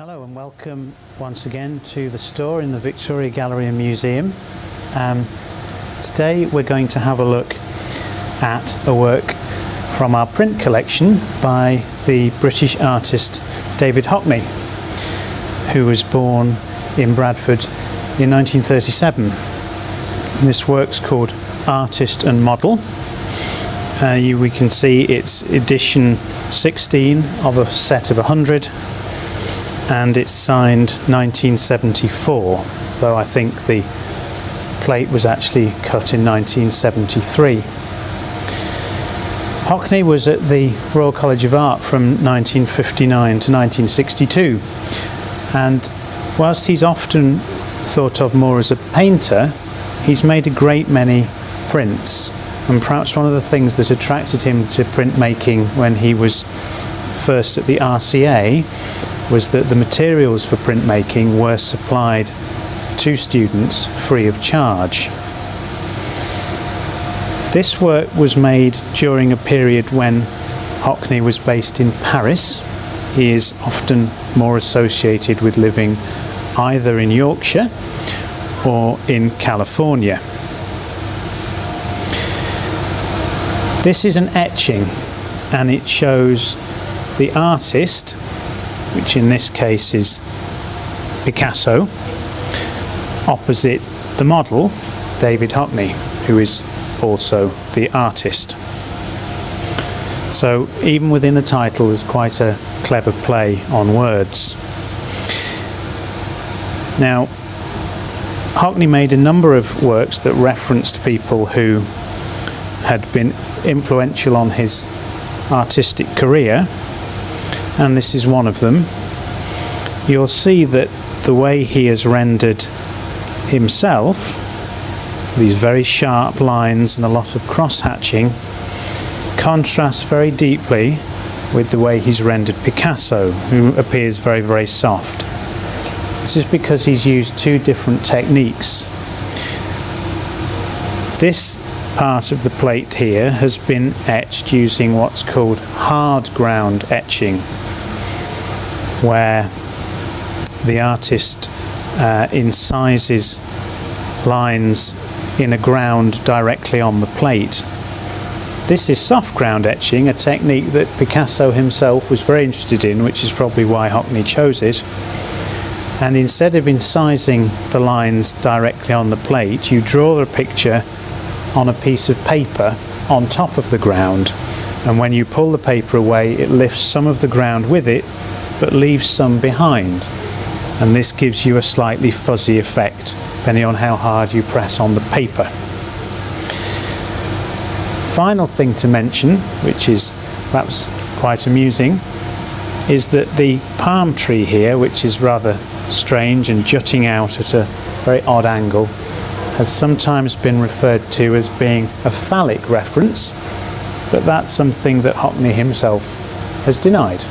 Hello and welcome once again to the store in the Victoria Gallery and Museum. Today we're going to have a look at a work from our print collection by the British artist David Hockney, who was born in Bradford in 1937. And this work's called Artist and Model. We can see it's edition 16 of a set of 100, and it's signed 1974, though I think the plate was actually cut in 1973. Hockney was at the Royal College of Art from 1959 to 1962, and whilst he's often thought of more as a painter, he's made a great many prints. And perhaps one of the things that attracted him to printmaking when he was first at the RCA was that the materials for printmaking were supplied to students free of charge. This work was made during a period when Hockney was based in Paris. He is often more associated with living either in Yorkshire or in California. This is an etching, and it shows the artist, which in this case is Picasso, opposite the model, David Hockney, who is also the artist. So even within the title there's quite a clever play on words. Now, Hockney made a number of works that referenced people who had been influential on his artistic career, and this is one of them. You'll see that the way he has rendered himself, these very sharp lines and a lot of cross-hatching, contrasts very deeply with the way he's rendered Picasso, who appears very, very soft. This is because he's used two different techniques. This part of the plate here has been etched using what's called hard ground etching, where the artist incises lines in a ground directly on the plate. This is soft ground etching, a technique that Picasso himself was very interested in, which is probably why Hockney chose it. And instead of incising the lines directly on the plate, you draw a picture on a piece of paper on top of the ground, and when you pull the paper away it lifts some of the ground with it but leaves some behind, and this gives you a slightly fuzzy effect depending on how hard you press on the paper. Final thing to mention, which is perhaps quite amusing, is that the palm tree here, which is rather strange and jutting out at a very odd angle, has sometimes been referred to as being a phallic reference, but that's something that Hockney himself has denied.